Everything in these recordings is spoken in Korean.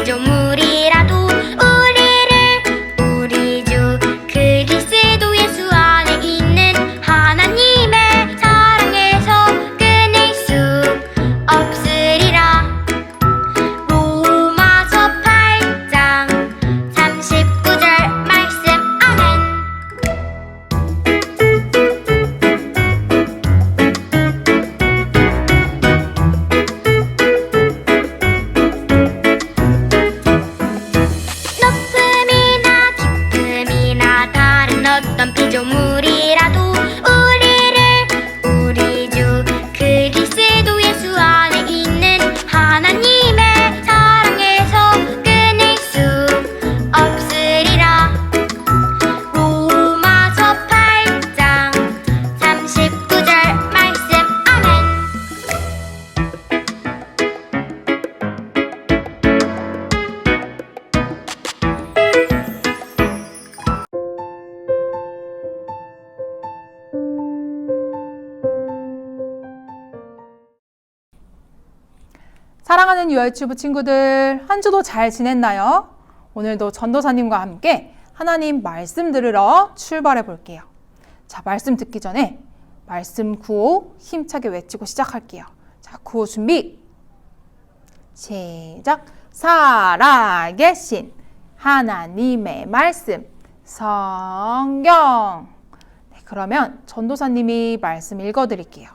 피조물이라도 우리 주 그리스도 예수 안에 있는 하나님의 사랑에서 끊을 수 없으리라. 로마서 8장 39절 말씀. 아멘. 높음이나 깊음이나 다른 어떤 피조물이라도 우리 주 그리스도 예수 안에 있는 하나님의 사랑에서 끊을 수 없으리라. 로마서 8장 39절 말씀. 아멘. 사랑하는 유아유치부 친구들, 한 주도 잘 지냈나요? 오늘도 전도사님과 함께 하나님 말씀 들으러 출발해 볼게요. 자, 말씀 듣기 전에 말씀 구호 힘차게 외치고 시작할게요. 자, 구호 준비. 시작. 살아계신 하나님의 말씀, 성경. 네, 그러면 전도사님이 말씀 읽어드릴게요.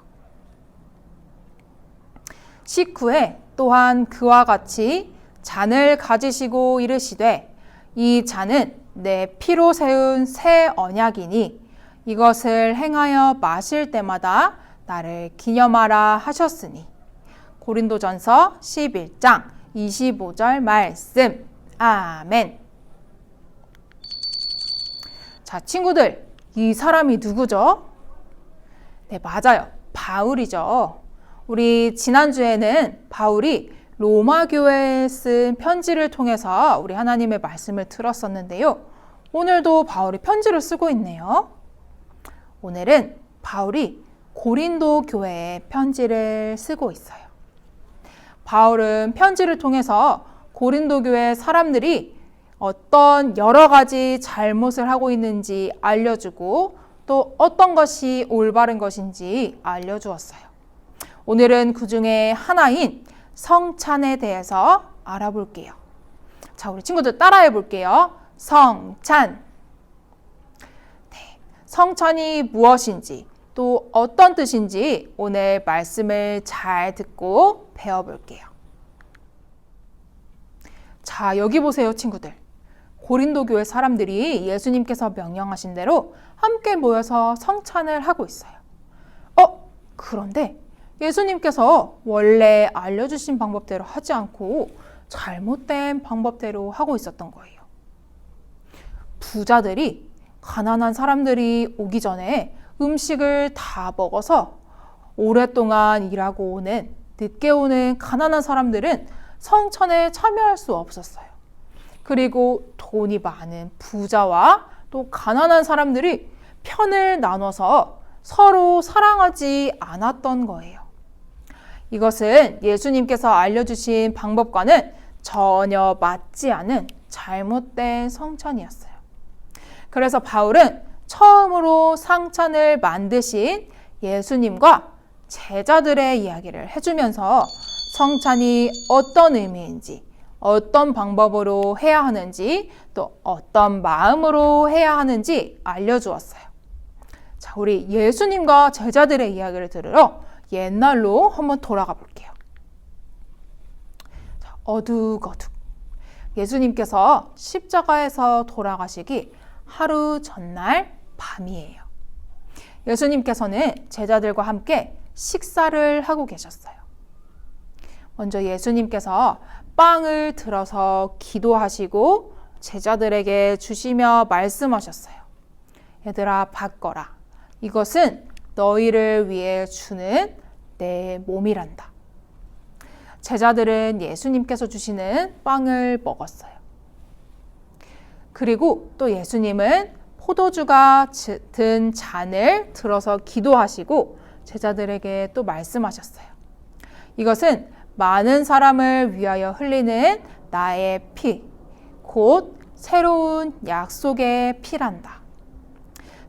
19회 또한 그와 같이 잔을 가지시고 이르시되 이 잔은 내 피로 세운 새 언약이니 이것을 행하여 마실 때마다 나를 기념하라 하셨으니. 고린도전서 11장 25절 말씀. 아멘. 자, 친구들, 이 사람이 누구죠? 네, 맞아요. 바울이죠. 우리 지난주에는 바울이 로마 교회에 쓴 편지를 통해서 우리 하나님의 말씀을 들었었는데요. 오늘도 바울이 편지를 쓰고 있네요. 오늘은 바울이 고린도 교회에 편지를 쓰고 있어요. 바울은 편지를 통해서 고린도 교회 사람들이 어떤 여러 가지 잘못을 하고 있는지 알려주고 또 어떤 것이 올바른 것인지 알려주었어요. 오늘은 그 중에 하나인 성찬에 대해서 알아볼게요. 자, 우리 친구들 따라해 볼게요. 성찬. 네, 성찬이 무엇인지 또 어떤 뜻인지 오늘 말씀을 잘 듣고 배워볼게요. 자, 여기 보세요, 친구들. 고린도 교회 사람들이 예수님께서 명령하신 대로 함께 모여서 성찬을 하고 있어요. 그런데 예수님께서 원래 알려주신 방법대로 하지 않고 잘못된 방법대로 하고 있었던 거예요. 부자들이 가난한 사람들이 오기 전에 음식을 다 먹어서 오랫동안 일하고 오는, 늦게 오는 가난한 사람들은 성찬에 참여할 수 없었어요. 그리고 돈이 많은 부자와 또 가난한 사람들이 편을 나눠서 서로 사랑하지 않았던 거예요. 이것은 예수님께서 알려주신 방법과는 전혀 맞지 않은 잘못된 성찬이었어요. 그래서 바울은 처음으로 성찬을 만드신 예수님과 제자들의 이야기를 해주면서 성찬이 어떤 의미인지, 어떤 방법으로 해야 하는지, 또 어떤 마음으로 해야 하는지 알려주었어요. 자, 우리 예수님과 제자들의 이야기를 들으러 옛날로 한번 돌아가 볼게요. 자, 어둑어둑. 예수님께서 십자가에서 돌아가시기 하루 전날 밤이에요. 예수님께서는 제자들과 함께 식사를 하고 계셨어요. 먼저 예수님께서 빵을 들어서 기도하시고 제자들에게 주시며 말씀하셨어요. 얘들아, 받거라. 이것은 너희를 위해 주는 내 몸이란다. 제자들은 예수님께서 주시는 빵을 먹었어요. 그리고 또 예수님은 포도주가 든 잔을 들어서 기도하시고 제자들에게 또 말씀하셨어요. 이것은 많은 사람을 위하여 흘리는 나의 피, 곧 새로운 약속의 피란다.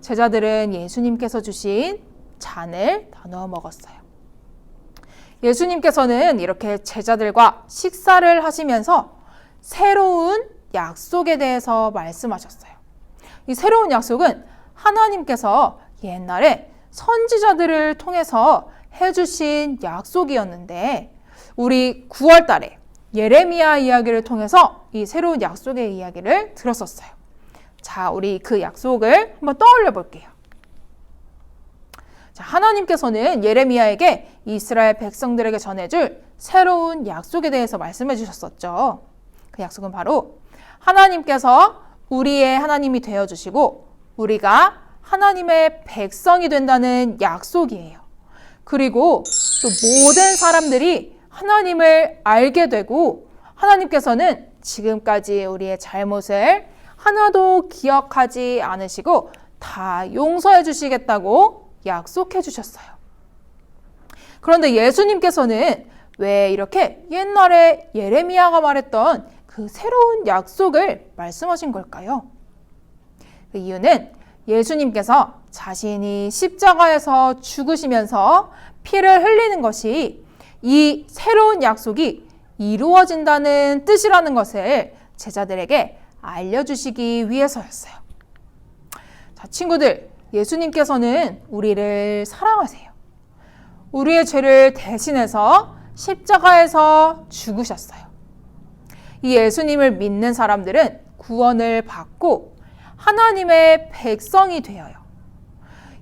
제자들은 예수님께서 주신 잔을 나누어 먹었어요. 예수님께서는 이렇게 제자들과 식사를 하시면서 새로운 약속에 대해서 말씀하셨어요. 이 새로운 약속은 하나님께서 옛날에 선지자들을 통해서 해주신 약속이었는데 우리 9월 달에 예레미야 이야기를 통해서 이 새로운 약속의 이야기를 들었었어요. 자, 우리 그 약속을 한번 떠올려 볼게요. 자, 하나님께서는 예레미야에게 이스라엘 백성들에게 전해줄 새로운 약속에 대해서 말씀해 주셨었죠. 그 약속은 바로 하나님께서 우리의 하나님이 되어주시고 우리가 하나님의 백성이 된다는 약속이에요. 그리고 또 모든 사람들이 하나님을 알게 되고 하나님께서는 지금까지 우리의 잘못을 하나도 기억하지 않으시고 다 용서해 주시겠다고 약속해 주셨어요. 그런데 예수님께서는 왜 이렇게 옛날에 예레미야가 말했던 그 새로운 약속을 말씀하신 걸까요? 그 이유는 예수님께서 자신이 십자가에서 죽으시면서 피를 흘리는 것이 이 새로운 약속이 이루어진다는 뜻이라는 것을 제자들에게 알려주시기 위해서였어요. 자, 친구들, 예수님께서는 우리를 사랑하세요. 우리의 죄를 대신해서 십자가에서 죽으셨어요. 이 예수님을 믿는 사람들은 구원을 받고 하나님의 백성이 되어요.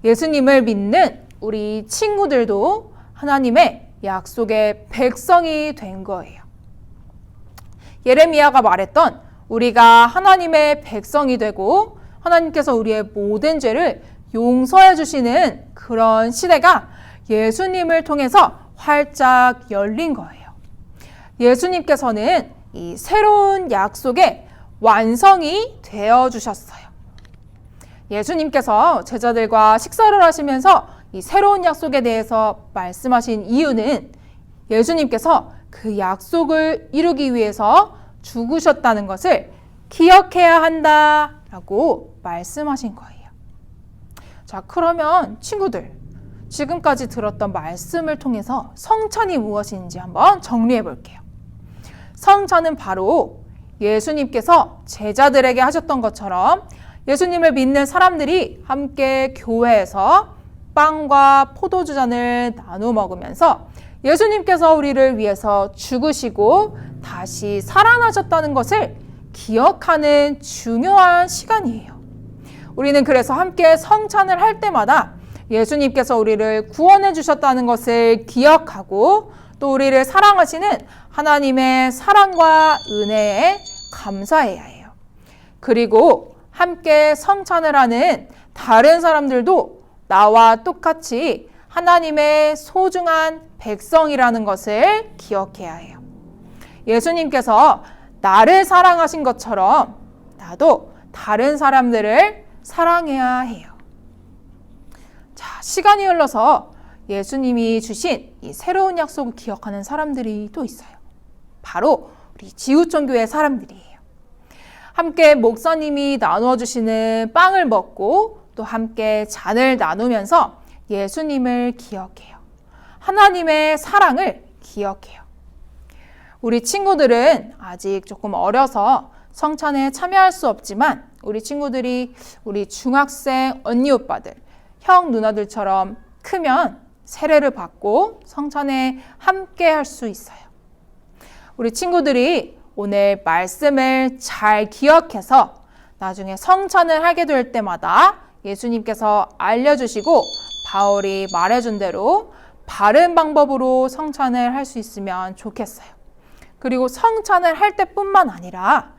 예수님을 믿는 우리 친구들도 하나님의 약속의 백성이 된 거예요. 예레미야가 말했던 우리가 하나님의 백성이 되고 하나님께서 우리의 모든 죄를 용서해 주시는 그런 시대가 예수님을 통해서 활짝 열린 거예요. 예수님께서는 이 새로운 약속의 완성이 되어 주셨어요. 예수님께서 제자들과 식사를 하시면서 이 새로운 약속에 대해서 말씀하신 이유는 예수님께서 그 약속을 이루기 위해서 죽으셨다는 것을 기억해야 한다라고 말씀하신 거예요. 자, 그러면 친구들, 지금까지 들었던 말씀을 통해서 성찬이 무엇인지 한번 정리해 볼게요. 성찬은 바로 예수님께서 제자들에게 하셨던 것처럼 예수님을 믿는 사람들이 함께 교회에서 빵과 포도주 잔을 나누어 먹으면서 예수님께서 우리를 위해서 죽으시고 다시 살아나셨다는 것을 기억하는 중요한 시간이에요. 우리는 그래서 함께 성찬을 할 때마다 예수님께서 우리를 구원해 주셨다는 것을 기억하고 또 우리를 사랑하시는 하나님의 사랑과 은혜에 감사해야 해요. 그리고 함께 성찬을 하는 다른 사람들도 나와 똑같이 하나님의 소중한 백성이라는 것을 기억해야 해요. 예수님께서 나를 사랑하신 것처럼 나도 다른 사람들을 사랑해야 해요. 자, 시간이 흘러서 예수님이 주신 이 새로운 약속을 기억하는 사람들이 또 있어요. 바로 우리 지구촌교회 사람들이에요. 함께 목사님이 나누어 주시는 빵을 먹고 또 함께 잔을 나누면서 예수님을 기억해요. 하나님의 사랑을 기억해요. 우리 친구들은 아직 조금 어려서 성찬에 참여할 수 없지만 우리 친구들이 우리 중학생 언니 오빠들, 형 누나들처럼 크면 세례를 받고 성찬에 함께 할 수 있어요. 우리 친구들이 오늘 말씀을 잘 기억해서 나중에 성찬을 하게 될 때마다 예수님께서 알려주시고 바울이 말해준 대로 바른 방법으로 성찬을 할 수 있으면 좋겠어요. 그리고 성찬을 할 때뿐만 아니라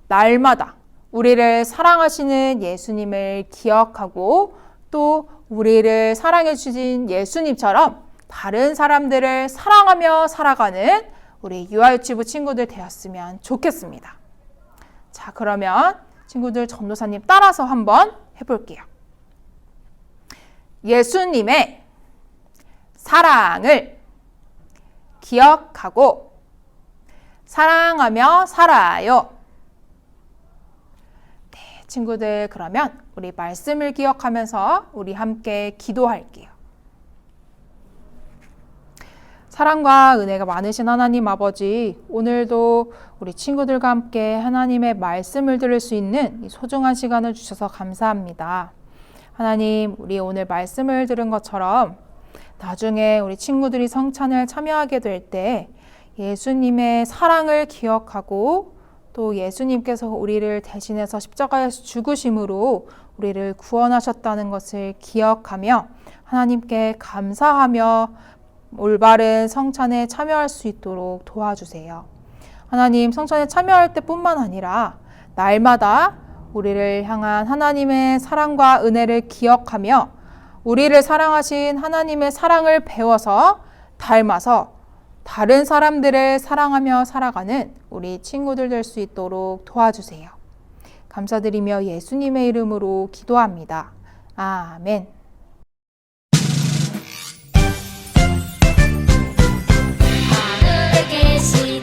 날마다 우리를 사랑하시는 예수님을 기억하고 또 우리를 사랑해 주신 예수님처럼 다른 사람들을 사랑하며 살아가는 우리 유아유치부 친구들 되었으면 좋겠습니다. 자, 그러면 친구들 전도사님 따라서 한번 해볼게요. 예수님의 사랑을 기억하고 사랑하며 살아요. 네, 친구들 그러면 우리 말씀을 기억하면서 우리 함께 기도할게요. 사랑과 은혜가 많으신 하나님 아버지, 오늘도 우리 친구들과 함께 하나님의 말씀을 들을 수 있는 이 소중한 시간을 주셔서 감사합니다. 하나님, 우리 오늘 말씀을 들은 것처럼 나중에 우리 친구들이 성찬을 참여하게 될 때 예수님의 사랑을 기억하고 또 예수님께서 우리를 대신해서 십자가에서 죽으심으로 우리를 구원하셨다는 것을 기억하며 하나님께 감사하며 올바른 성찬에 참여할 수 있도록 도와주세요. 하나님, 성찬에 참여할 때뿐만 아니라 날마다 우리를 향한 하나님의 사랑과 은혜를 기억하며 우리를 사랑하신 하나님의 사랑을 배워서 닮아서 다른 사람들을 사랑하며 살아가는 우리 친구들 될 수 있도록 도와주세요. 감사드리며 예수님의 이름으로 기도합니다. 아멘. 하늘에 계신